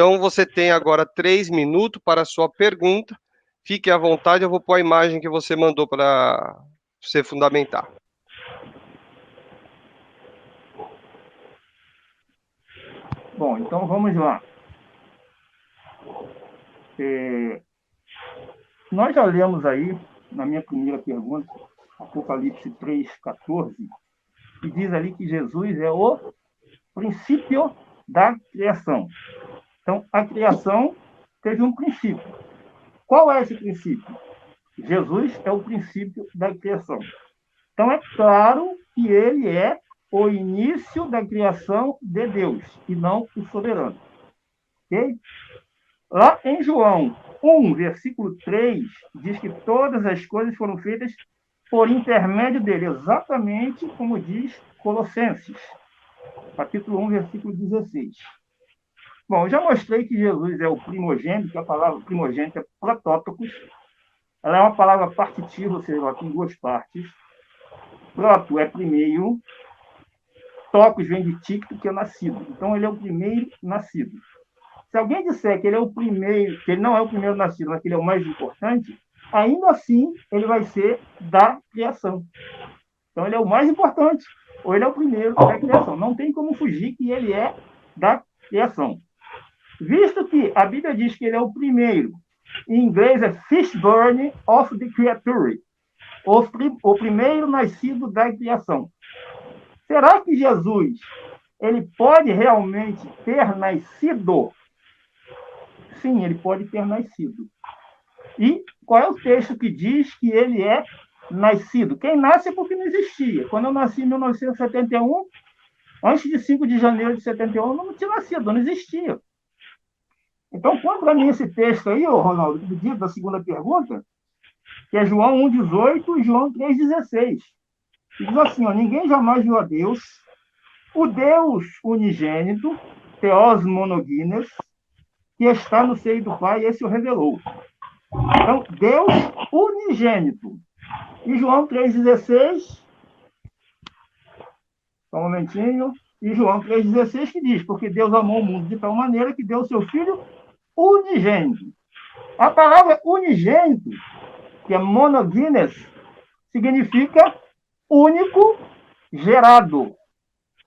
Então, você tem agora 3 minutos para a sua pergunta. Fique à vontade, eu vou pôr a imagem que você mandou para você fundamentar. Bom, então vamos lá. Nós já lemos aí, na minha primeira pergunta, Apocalipse 3,14, que diz ali que Jesus é o princípio da criação. Então, a criação teve um princípio. Qual é esse princípio? Jesus é o princípio da criação. Então, é claro que ele é o início da criação de Deus, e não o soberano. Ok? Lá em João 1, versículo 3, diz que todas as coisas foram feitas por intermédio dele, exatamente como diz Colossenses, capítulo 1, versículo 16. Bom, eu já mostrei que Jesus é o primogênito, que a palavra primogênito é protótocos. Ela é uma palavra partitiva, ou seja, ela tem duas partes. Proto é primeiro, tocos vem de ticto, que é nascido. Então, ele é o primeiro nascido. Se alguém disser que ele é o primeiro, que ele não é o primeiro nascido, mas que ele é o mais importante, ainda assim ele vai ser da criação. Então ele é o mais importante, ou ele é o primeiro da criação. Não tem como fugir que ele é da criação. Visto que a Bíblia diz que ele é o primeiro, em inglês é firstborn of the creature, o primeiro nascido da criação. Será que Jesus ele pode realmente ter nascido? Sim, ele pode ter nascido. E qual é o texto que diz que ele é nascido? Quem nasce é porque não existia. Quando eu nasci em 1971, antes de 5 de janeiro de 71, eu não tinha nascido, não existia. Então, põe para mim esse texto aí, Ronaldo, da segunda pergunta, que é João 1,18 e João 3,16. Que diz assim, ó, ninguém jamais viu a Deus, o Deus unigênito, Theos monogenes, que está no seio do Pai, esse o revelou. Então, Deus unigênito. E João 3,16, só um momentinho, e João 3,16 que diz, porque Deus amou o mundo de tal maneira que deu o seu Filho unigênito. A palavra unigênito, que é monogenes, significa único gerado.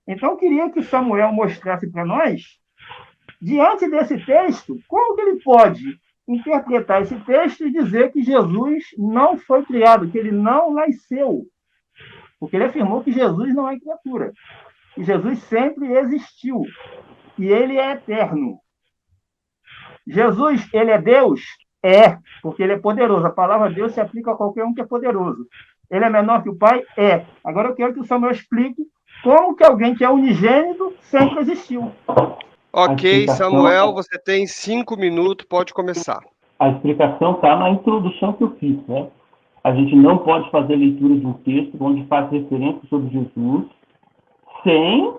Então, eu queria que Samuel mostrasse para nós, diante desse texto, como que ele pode interpretar esse texto e dizer que Jesus não foi criado, que ele não nasceu. Porque ele afirmou que Jesus não é criatura. E Jesus sempre existiu. E ele é eterno. Jesus, ele é Deus? É, porque ele é poderoso. A palavra Deus se aplica a qualquer um que é poderoso. Ele é menor que o Pai? É. Agora eu quero que o Samuel explique como que alguém que é unigênito sempre existiu. Ok, Samuel, você tem 5 minutos, pode começar. A explicação está na introdução que eu fiz, né? A gente não pode fazer leitura de um texto onde faz referência sobre Jesus sem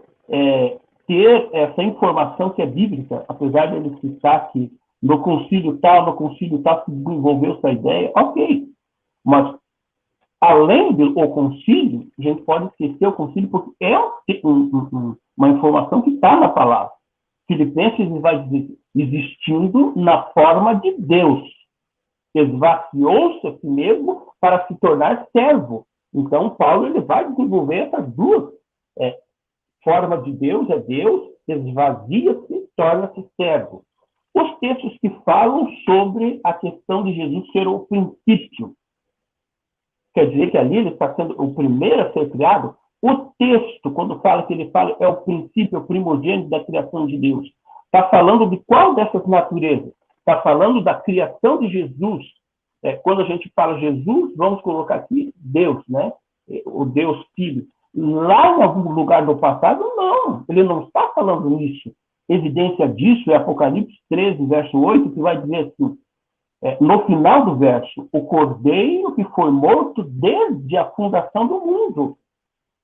ter essa informação que é bíblica, apesar de ele citar que no concílio tal se desenvolveu essa ideia, ok. Mas, além do concílio, a gente pode esquecer o concílio porque é uma informação que está na palavra. Filipenses vai dizer, existindo na forma de Deus. Esvaziou-se a si mesmo para se tornar servo. Então, Paulo ele vai desenvolver essas duas formas de Deus, é Deus, esvazia-se, torna-se servo. Os textos que falam sobre a questão de Jesus ser o princípio, quer dizer que ali ele está sendo o primeiro a ser criado. O texto, quando fala que ele fala é o princípio, o primogênito da criação de Deus, está falando de qual dessas naturezas? Está falando da criação de Jesus. Quando a gente fala Jesus, vamos colocar aqui Deus, né? O Deus Filho. Lá em algum lugar do passado, não. Ele não está falando nisso. Evidência disso é Apocalipse 13, verso 8, que vai dizer assim, no final do verso, o cordeiro que foi morto desde a fundação do mundo.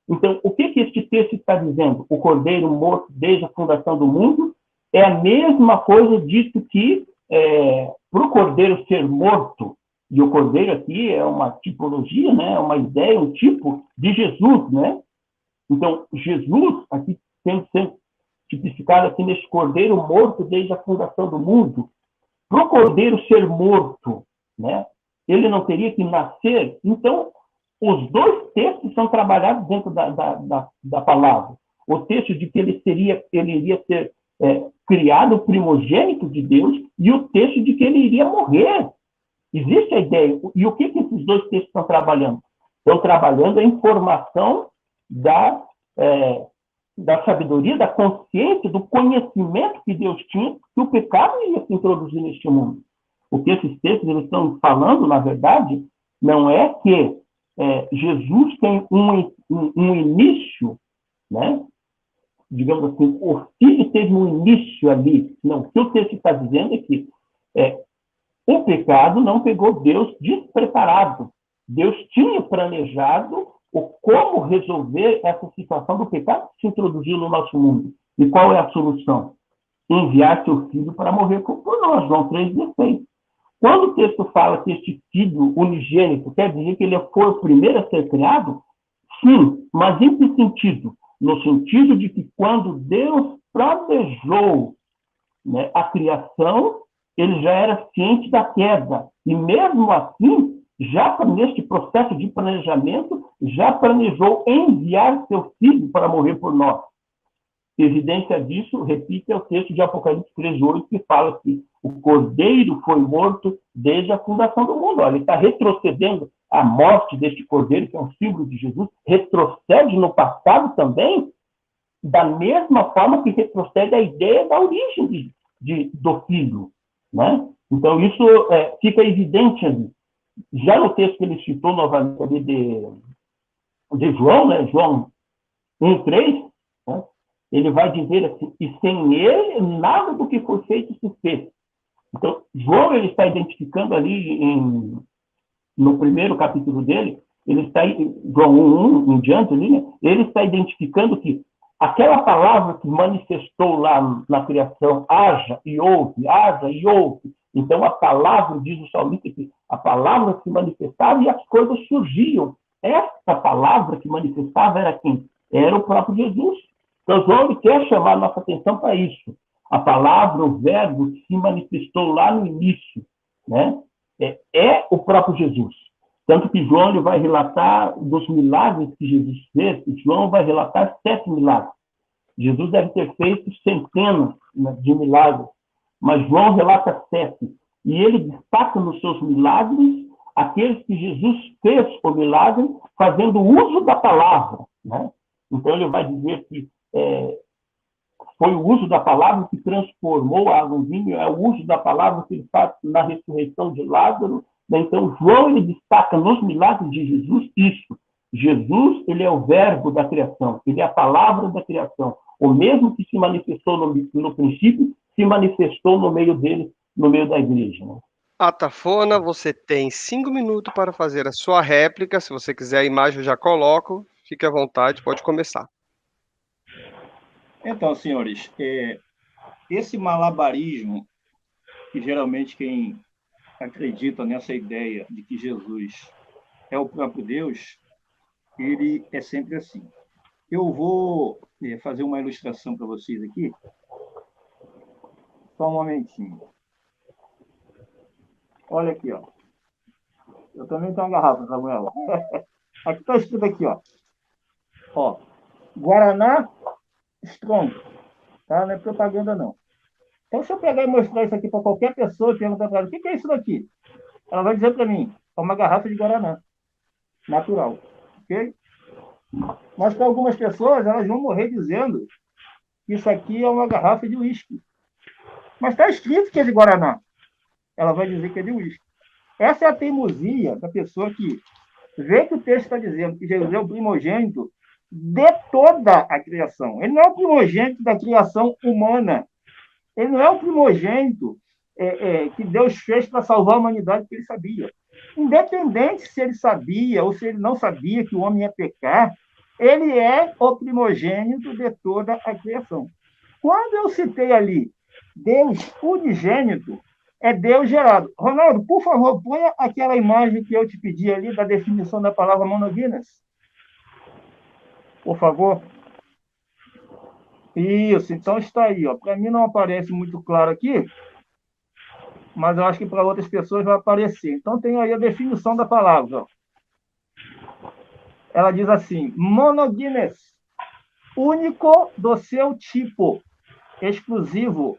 Então, o que este texto está dizendo? O cordeiro morto desde a fundação do mundo é a mesma coisa dito que para o cordeiro ser morto, e o cordeiro aqui é uma tipologia, né? Uma ideia, um tipo de Jesus, né? Então, Jesus aqui tipificado aqui nesse cordeiro morto desde a fundação do mundo. Para o cordeiro ser morto, né, ele não teria que nascer. Então, os dois textos são trabalhados dentro da palavra. O texto de que ele iria ser criado primogênito de Deus, e o texto de que ele iria morrer. Existe a ideia. E o que esses dois textos estão trabalhando? Estão trabalhando a informação da sabedoria, da consciência, do conhecimento que Deus tinha, que o pecado ia se introduzir neste mundo. O que esses textos eles estão falando, na verdade, não é que Jesus tem um início, né? Digamos assim, o filho teve um início ali. Não, o que o texto está dizendo é que o pecado não pegou Deus despreparado. Deus tinha planejado como resolver essa situação do pecado que se introduziu no nosso mundo. E qual é a solução? Enviar seu filho para morrer por nós, João 3,16. Quando o texto fala que este filho unigênito quer dizer que ele foi o primeiro a ser criado, sim, mas em que sentido? No sentido de que quando Deus planejou, né, a criação, ele já era ciente da queda. E mesmo assim, já neste processo de planejamento, já planejou enviar seu filho para morrer por nós. Evidência disso, repito, é o texto de Apocalipse 3,8, que fala que o cordeiro foi morto desde a fundação do mundo. Olha, ele está retrocedendo a morte deste cordeiro, que é um símbolo de Jesus, retrocede no passado também, da mesma forma que retrocede a ideia da origem do filho. Né? Então, isso fica evidente ali. Já no texto que ele citou novamente ali de João, né? João 1,3, né? Ele vai dizer assim, e sem ele, nada do que foi feito se fez. Então, João ele está identificando ali no primeiro capítulo dele, ele está, João 1 em diante, ali, né? Ele está identificando que aquela palavra que manifestou lá na criação, haja e ouve, haja e ouve. Então, a palavra, diz o salmista, que a palavra se manifestava e as coisas surgiam. Essa palavra que manifestava era quem? Era o próprio Jesus. Então, João ele quer chamar a nossa atenção para isso. A palavra, o verbo que se manifestou lá no início, né? É o próprio Jesus. Tanto que João ele vai relatar dos milagres que Jesus fez, e João vai relatar 7 milagres. Jesus deve ter feito centenas de milagres, mas João relata 7. E ele destaca nos seus milagres aqueles que Jesus fez o milagre fazendo uso da palavra. Né? Então ele vai dizer que foi o uso da palavra que transformou a água em vinho, é o uso da palavra que ele faz na ressurreição de Lázaro. Então, João ele destaca nos milagres de Jesus isso. Jesus ele é o verbo da criação, ele é a palavra da criação. O mesmo que se manifestou no princípio, se manifestou no meio dele, no meio da igreja. Né? Atafona, você tem 5 minutos para fazer a sua réplica. Se você quiser a imagem, eu já coloco. Fique à vontade, pode começar. Então, senhores, esse malabarismo, que geralmente quem acredita nessa ideia de que Jesus é o próprio Deus, ele é sempre assim. Eu vou fazer uma ilustração para vocês aqui. Só um momentinho. Olha aqui, ó. Eu também tenho uma garrafa, Samuel. Aqui está escrito aqui, ó. Guaraná Strong. Tá? Não é propaganda, não. Então, se eu pegar e mostrar isso aqui para qualquer pessoa e perguntar para ela, o que é isso daqui? Ela vai dizer para mim, é uma garrafa de Guaraná. Natural. Ok? Mas para algumas pessoas, elas vão morrer dizendo que isso aqui é uma garrafa de uísque. Mas está escrito que é de Guaraná. Ela vai dizer que é de uísque. Essa é a teimosia da pessoa que vê que o texto está dizendo que Jesus é o primogênito de toda a criação. Ele não é o primogênito da criação humana. Ele não é o primogênito que Deus fez para salvar a humanidade, que ele sabia. Independente se ele sabia ou se ele não sabia que o homem ia pecar, ele é o primogênito de toda a criação. Quando eu citei ali Deus unigênito, é Deus gerado. Ronaldo, por favor, ponha aquela imagem que eu te pedi ali da definição da palavra monogenes. Por favor. Isso, então está aí. Para mim não aparece muito claro aqui, mas eu acho que para outras pessoas vai aparecer. Então tem aí a definição da palavra. Ó. Ela diz assim: monogenes, único do seu tipo, exclusivo,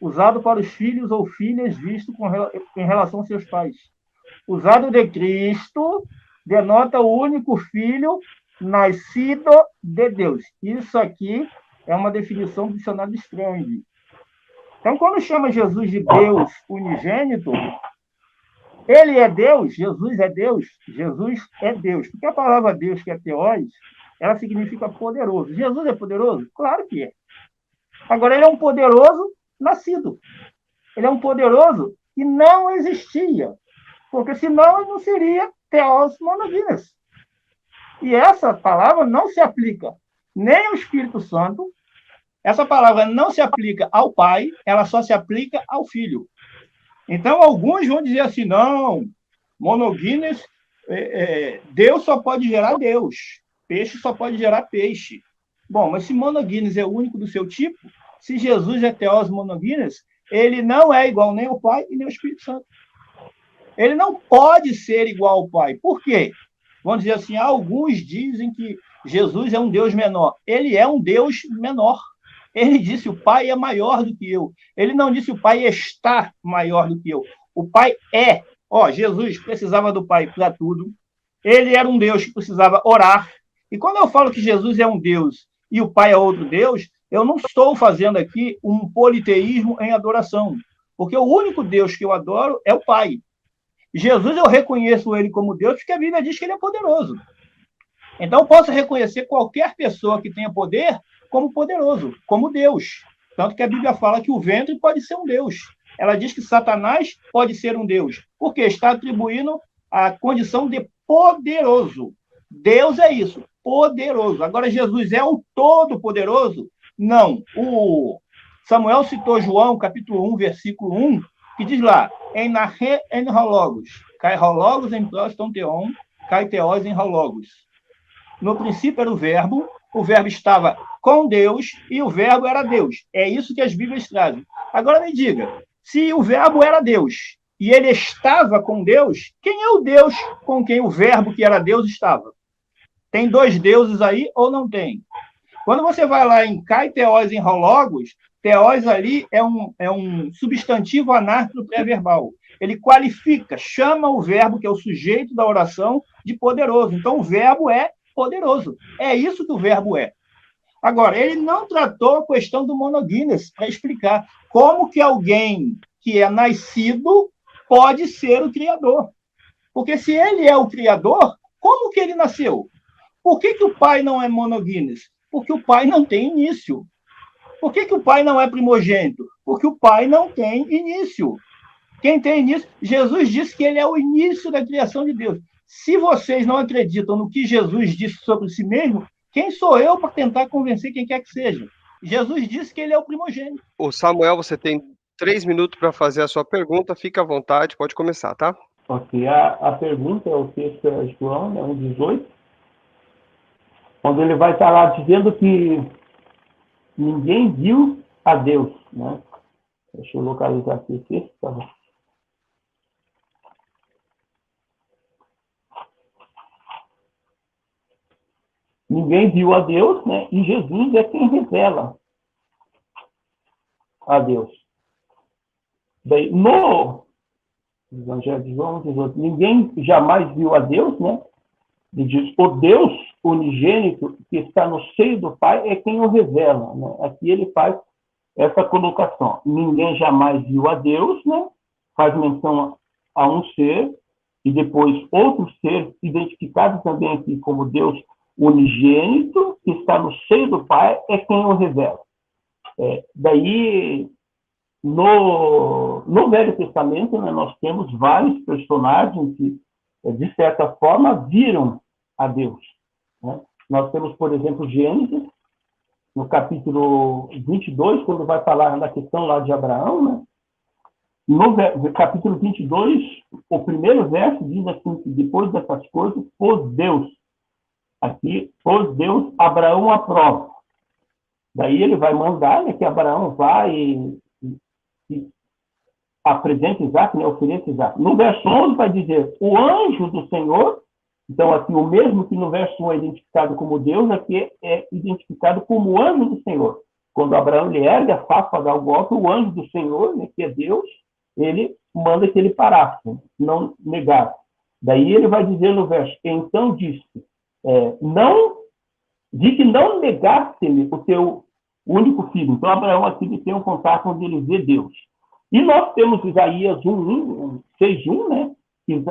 usado para os filhos ou filhas visto em relação aos seus pais. Usado de Cristo denota o único filho nascido de Deus. Isso aqui é uma definição do dicionário Strong. Então, quando chama Jesus de Deus unigênito, ele é Deus, Jesus é Deus, Jesus é Deus. Porque a palavra Deus, que é teós, ela significa poderoso. Jesus é poderoso? Claro que é. Agora, ele é um poderoso nascido. Ele é um poderoso que não existia. Porque senão ele não seria teós monogenes. E essa palavra não se aplica nem ao Espírito Santo, essa palavra não se aplica ao Pai, ela só se aplica ao Filho. Então, alguns vão dizer assim, não, monogenes, Deus só pode gerar Deus, peixe só pode gerar peixe. Bom, mas se monogenes é o único do seu tipo, se Jesus é teós monogenes, ele não é igual nem ao Pai e nem ao Espírito Santo. Ele não pode ser igual ao Pai. Por quê? Vamos dizer assim, alguns dizem que Jesus é um Deus menor. Ele é um Deus menor. Ele disse, o Pai é maior do que eu. Ele não disse, o Pai está maior do que eu. O Pai é. Jesus precisava do Pai para tudo. Ele era um Deus que precisava orar. E quando eu falo que Jesus é um Deus e o Pai é outro Deus, eu não estou fazendo aqui um politeísmo em adoração. Porque o único Deus que eu adoro é o Pai. Jesus, eu reconheço ele como Deus porque a Bíblia diz que ele é poderoso. Então, eu posso reconhecer qualquer pessoa que tenha poder como poderoso, como Deus. Tanto que a Bíblia fala que o ventre pode ser um Deus. Ela diz que Satanás pode ser um Deus, porque está atribuindo a condição de poderoso. Deus é isso, poderoso. Agora, Jesus é o todo-poderoso? Não. O Samuel citou João, capítulo 1, versículo 1, que diz lá, em narre en rologos, kai rologos em proston teon, kai teos em rologos. No princípio era o verbo estava com Deus e o verbo era Deus. É isso que as Bíblias trazem. Agora me diga, se o verbo era Deus e ele estava com Deus, quem é o Deus com quem o verbo que era Deus estava? Tem dois deuses aí ou não tem? Quando você vai lá em kai teos em rologos, teos ali é um substantivo anárquico pré-verbal. Ele qualifica, chama o verbo, que é o sujeito da oração, de poderoso. Então, o verbo é poderoso. É isso que o verbo é. Agora, ele não tratou a questão do monogenes para explicar como que alguém que é nascido pode ser o Criador. Porque se ele é o Criador, como que ele nasceu? Por que o pai não é monogenes? Porque o pai não tem início. Por que o pai não é primogênito? Porque o pai não tem início. Quem tem início? Jesus disse que ele é o início da criação de Deus. Se vocês não acreditam no que Jesus disse sobre si mesmo, quem sou eu para tentar convencer quem quer que seja? Jesus disse que ele é o primogênito. O Samuel, você tem 3 minutos para fazer a sua pergunta. Fica à vontade, pode começar, tá? Ok, a pergunta é o texto de João, né, 1,18, onde ele vai estar lá dizendo que ninguém viu a Deus, né? Deixa eu localizar aqui o texto, tá bom? Ninguém viu a Deus, né? E Jesus é quem revela a Deus. Daí, no Evangelho de João, ninguém jamais viu a Deus, né? Ele diz, o Deus unigênito que está no seio do Pai é quem o revela, né? Aqui ele faz essa colocação. Ninguém jamais viu a Deus, né? Faz menção a um ser, e depois outro ser, identificado também aqui como Deus unigênito, que está no seio do Pai, é quem o revela. Daí, no Velho Testamento, né, nós temos vários personagens que, de certa forma, viram a Deus. Né? Nós temos, por exemplo, Gênesis, no capítulo 22, quando vai falar da questão lá de Abraão, né? No capítulo 22, o primeiro verso diz assim, que depois dessas coisas, pôs Deus, aqui, pôs Deus Abraão à prova. Daí ele vai mandar, né, que Abraão vá e apresente Isaac, né, ofereça Isaac. No verso 11 vai dizer, o anjo do Senhor, então aqui o mesmo que no verso 1 é identificado como Deus, aqui é identificado como o anjo do Senhor. Quando Abraão lhe ergue a face para dar o golpe, o anjo do Senhor, né, que é Deus, ele manda que ele parasse, não negasse. Daí ele vai dizer no verso, então disse, de que não negasse-me o teu único filho. Então Abraão aqui tem um contato onde ele vê Deus. E nós temos Isaías 6:1, né?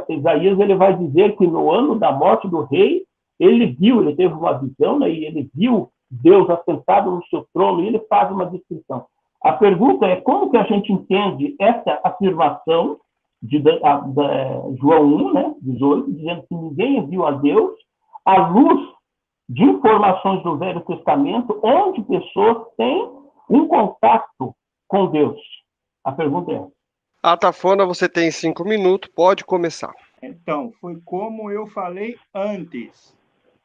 Isaías ele vai dizer que no ano da morte do rei, ele teve uma visão, né? E ele viu Deus assentado no seu trono, e ele faz uma descrição. A pergunta é como que a gente entende essa afirmação de João 1, né, 18, dizendo que ninguém viu a Deus, à luz de informações do Velho Testamento, onde pessoas têm um contato com Deus. A pergunta é: Atafona, você tem 5 minutos, pode começar. Então, foi como eu falei antes.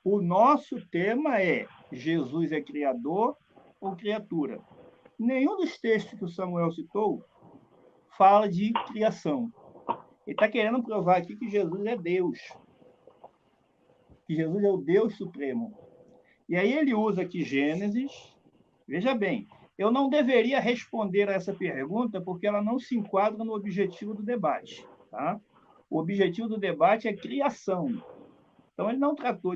O nosso tema é Jesus é criador ou criatura. Nenhum dos textos que o Samuel citou fala de criação. Ele está querendo provar aqui que Jesus é Deus. Que Jesus é o Deus Supremo. E aí ele usa aqui Gênesis. Veja bem, eu não deveria responder a essa pergunta porque ela não se enquadra no objetivo do debate. Tá? O objetivo do debate é criação. Então, ele não tratou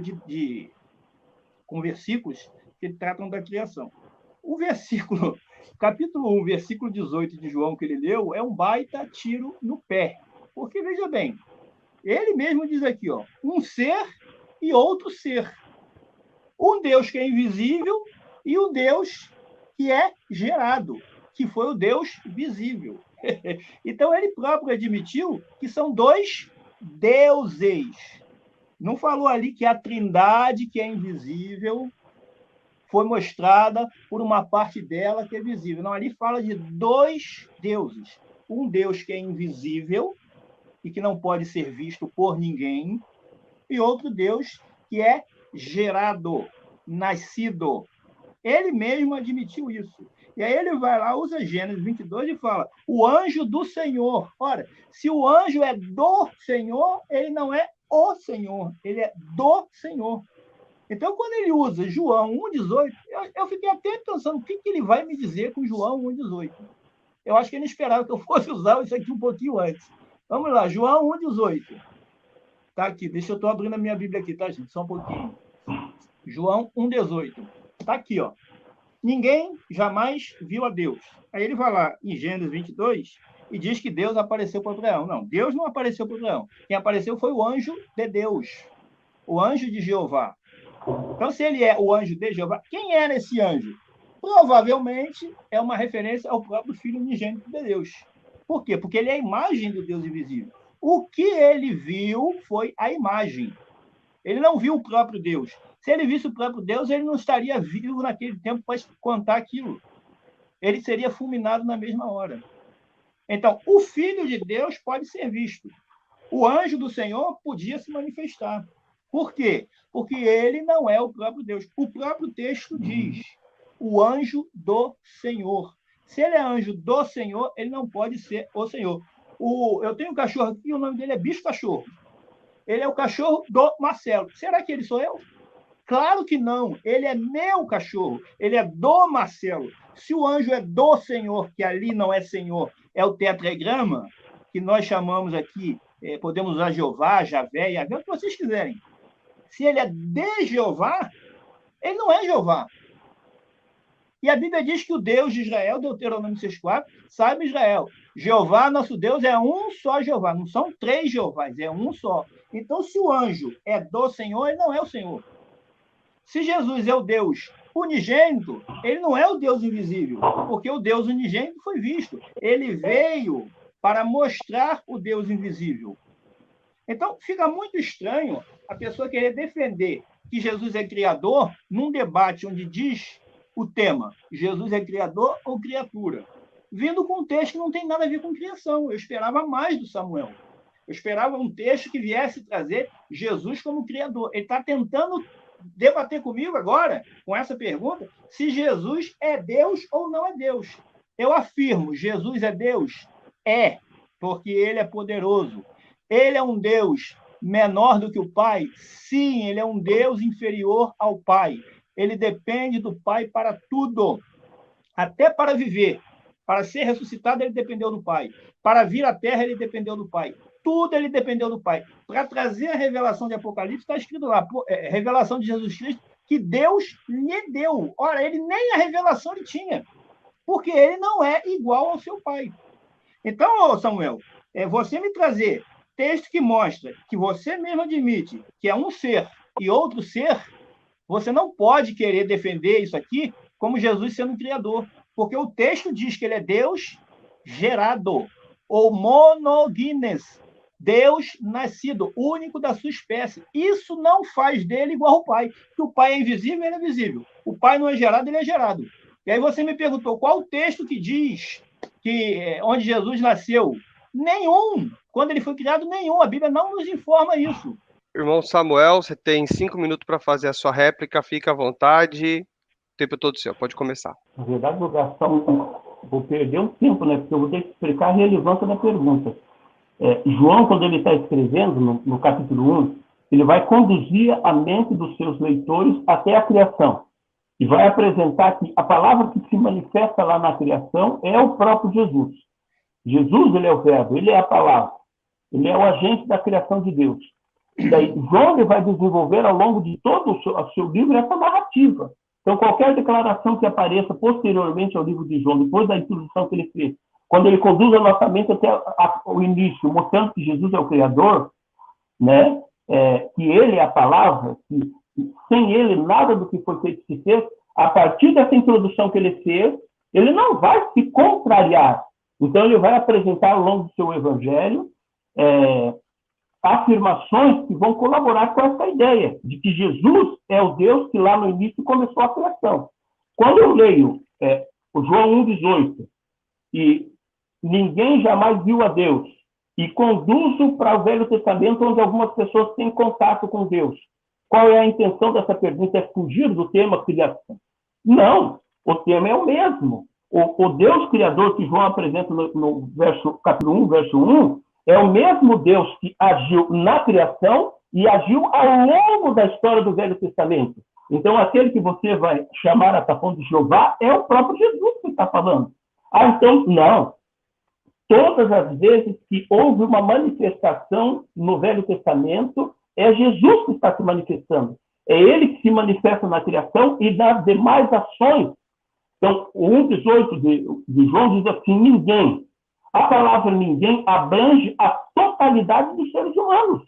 com versículos que tratam da criação. O versículo, capítulo 1, versículo 18 de João que ele leu, é um baita tiro no pé. Porque, veja bem, ele mesmo diz aqui, ó, um ser e outro ser. Um Deus que é invisível e um Deus que é gerado, que foi o Deus visível. Então, ele próprio admitiu que são dois deuses. Não falou ali que a trindade, que é invisível, foi mostrada por uma parte dela que é visível. Não, ali fala de dois deuses. Um Deus que é invisível e que não pode ser visto por ninguém, e outro Deus que é gerado, nascido. Ele mesmo admitiu isso. E aí ele vai lá, usa Gênesis 22 e fala, o anjo do Senhor. Ora, se o anjo é do Senhor, ele não é o Senhor, ele é do Senhor. Então, quando ele usa João 1,18, eu fiquei até pensando, o que ele vai me dizer com João 1,18? Eu acho que ele esperava que eu fosse usar isso aqui um pouquinho antes. Vamos lá, João 1,18. Tá aqui, deixa eu estar abrindo a minha Bíblia aqui, tá, gente? Só um pouquinho. João 1,18. Tá aqui, ó. Ninguém jamais viu a Deus. Aí ele vai lá em Gênesis 22 e diz que Deus apareceu para Abraão. Não, Deus não apareceu para Abraão. Quem apareceu foi o anjo de Deus, o anjo de Jeová. Então, se ele é o anjo de Jeová, quem era esse anjo? Provavelmente é uma referência ao próprio Filho unigênito de Deus. Por quê? Porque ele é a imagem do Deus invisível. O que ele viu foi a imagem. Ele não viu o próprio Deus. Se ele visse o próprio Deus, ele não estaria vivo naquele tempo para contar aquilo. Ele seria fulminado na mesma hora. Então, o Filho de Deus pode ser visto. O anjo do Senhor podia se manifestar. Por quê? Porque ele não é o próprio Deus. O próprio texto diz, o anjo do Senhor. Se ele é anjo do Senhor, ele não pode ser o Senhor. Eu tenho um cachorro aqui, o nome dele é Bicho Cachorro. Ele é o cachorro do Marcelo. Será que ele sou eu? Claro que não. Ele é meu cachorro. Ele é do Marcelo. Se o anjo é do Senhor, que ali não é Senhor, é o tetragrama, que nós chamamos aqui, podemos usar Jeová, Javé, Yahvé, o que vocês quiserem. Se ele é de Jeová, ele não é Jeová. E a Bíblia diz que o Deus de Israel, Deuteronômio 6,4, sabe Israel. Jeová, nosso Deus, é um só Jeová. Não são três Jeovás, é um só. Então, se o anjo é do Senhor, ele não é o Senhor. Se Jesus é o Deus unigênito, ele não é o Deus invisível, porque o Deus unigênito foi visto. Ele veio para mostrar o Deus invisível. Então, fica muito estranho a pessoa querer defender que Jesus é criador num debate onde diz o tema, Jesus é criador ou criatura, vindo com um texto que não tem nada a ver com criação. Eu esperava mais do Samuel. Eu esperava um texto que viesse trazer Jesus como criador. Ele está tentando debater comigo agora, com essa pergunta, se Jesus é Deus ou não é Deus. Eu afirmo, Jesus é Deus? É, porque ele é poderoso. Ele é um Deus menor do que o Pai? Sim, ele é um Deus inferior ao Pai. Ele depende do Pai para tudo, até para viver. Para ser ressuscitado, ele dependeu do Pai. Para vir à Terra, ele dependeu do Pai. Tudo ele dependeu do Pai. Para trazer a revelação de Apocalipse, está escrito lá, revelação de Jesus Cristo, que Deus lhe deu. Ora, ele nem a revelação ele tinha, porque ele não é igual ao seu Pai. Então, Samuel, você me trazer texto que mostra que você mesmo admite que é um ser e outro ser, você não pode querer defender isso aqui como Jesus sendo um criador, porque o texto diz que ele é Deus gerado, ou monogines, Deus nascido, único da sua espécie. Isso não faz dele igual ao Pai, que o Pai é invisível, ele é visível. O Pai não é gerado, ele é gerado. E aí você me perguntou qual o texto que diz que onde Jesus nasceu. Nenhum. Quando ele foi criado, nenhum. A Bíblia não nos informa isso. Irmão Samuel, você tem 5 minutos para fazer a sua réplica, fica à vontade. O tempo é todo seu, pode começar. Na verdade, vou perder um tempo, né? Porque eu vou ter que explicar a relevância da pergunta. João, quando ele está escrevendo, no capítulo 1, ele vai conduzir a mente dos seus leitores até a criação. E vai apresentar que a palavra que se manifesta lá na criação é o próprio Jesus. Jesus, ele é o verbo, ele é a palavra. Ele é o agente da criação de Deus. E daí, João ele vai desenvolver ao longo de todo o seu livro essa narrativa. Então, qualquer declaração que apareça posteriormente ao livro de João, depois da introdução que ele fez, quando ele conduz a nossa mente até o início, mostrando que Jesus é o Criador, né? Que ele é a palavra, que sem ele nada do que foi feito se fez, a partir dessa introdução que ele fez, ele não vai se contrariar. Então, ele vai apresentar ao longo do seu evangelho afirmações que vão colaborar com essa ideia de que Jesus é o Deus que lá no início começou a criação. Quando eu leio o João 1,18, e ninguém jamais viu a Deus, e conduzo para o Velho Testamento, onde algumas pessoas têm contato com Deus. Qual é a intenção dessa pergunta? É fugir do tema criação? Não, o tema é o mesmo. O Deus Criador que João apresenta no capítulo 1, verso 1, é o mesmo Deus que agiu na criação e agiu ao longo da história do Velho Testamento. Então, aquele que você vai chamar a tapão de Jeová é o próprio Jesus que está falando. Então, não. Todas as vezes que houve uma manifestação no Velho Testamento, é Jesus que está se manifestando. É ele que se manifesta na criação e nas demais ações. Então, o 1,18 de João diz assim, ninguém. A palavra ninguém abrange a totalidade dos seres humanos.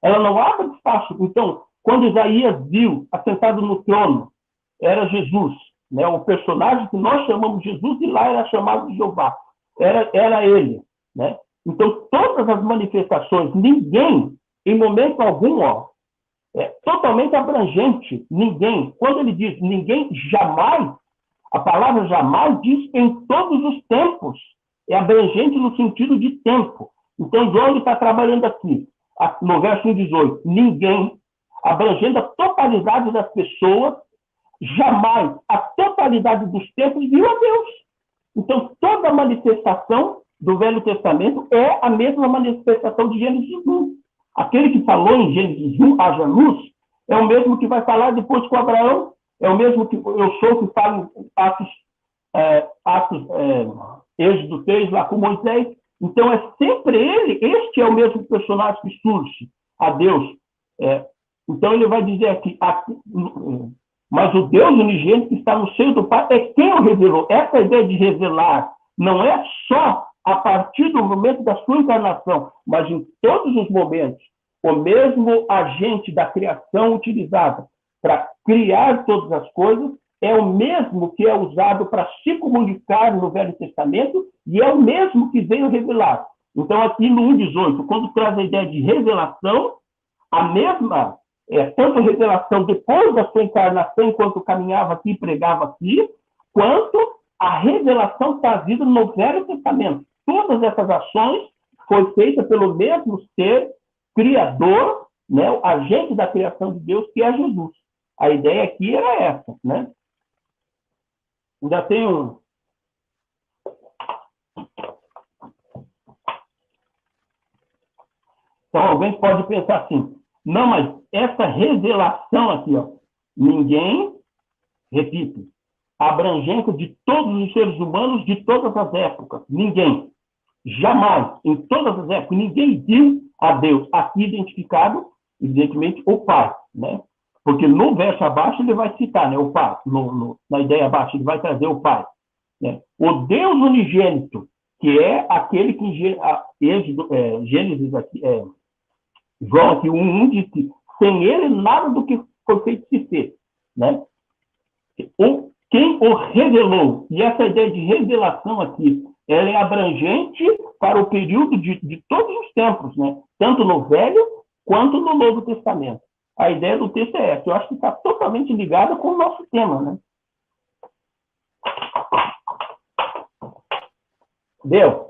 Ela não abre espaço. Então, quando Isaías viu, assentado no trono, era Jesus, né? O personagem que nós chamamos Jesus, e lá era chamado de Jeová. Era ele, né? Então, todas as manifestações, ninguém, em momento algum, é totalmente abrangente. Ninguém. Quando ele diz ninguém, jamais, a palavra jamais diz em todos os tempos. É abrangente no sentido de tempo. Então, João está trabalhando aqui, no verso 1,18. Ninguém, abrangendo a totalidade das pessoas, jamais a totalidade dos tempos viu a Deus. Então, toda manifestação do Velho Testamento é a mesma manifestação de Gênesis 1. Aquele que falou em Gênesis 1, haja luz, é o mesmo que vai falar depois com Abraão, é o mesmo que eu sou que fala em Êxodo 3, lá com Moisés. Então, é sempre ele, este é o mesmo personagem que surge a Deus. Então, ele vai dizer aqui, mas o Deus unigênito que está no seio do Pai é quem o revelou. Essa ideia de revelar não é só a partir do momento da sua encarnação, mas em todos os momentos. O mesmo agente da criação utilizado para criar todas as coisas é o mesmo que é usado para se comunicar no Velho Testamento e é o mesmo que veio revelar. Então, aqui no 1,18, quando traz a ideia de revelação, a mesma, tanto a revelação depois da sua encarnação, enquanto caminhava aqui e pregava aqui, quanto a revelação trazida no Velho Testamento. Todas essas ações foram feitas pelo mesmo ser criador, né, o agente da criação de Deus, que é Jesus. A ideia aqui era essa, né? Ainda tem um... Então, alguém pode pensar assim, não, mas essa revelação aqui, ó, ninguém, repito, abrangência de todos os seres humanos de todas as épocas, ninguém, jamais, em todas as épocas, ninguém viu a Deus, aqui identificado, evidentemente, o Pai, né? Porque no verso abaixo ele vai citar, né, o Pai, na ideia abaixo ele vai trazer o Pai, né? O Deus unigênito, que é aquele que Gênesis aqui, João aqui, 1 diz que sem ele nada do que foi feito se fez, né? Quem o revelou, e essa ideia de revelação aqui, ela é abrangente para o período de todos os tempos, né? Tanto no Velho quanto no Novo Testamento. A ideia do texto é essa. Eu acho que está totalmente ligada com o nosso tema, né? Deu?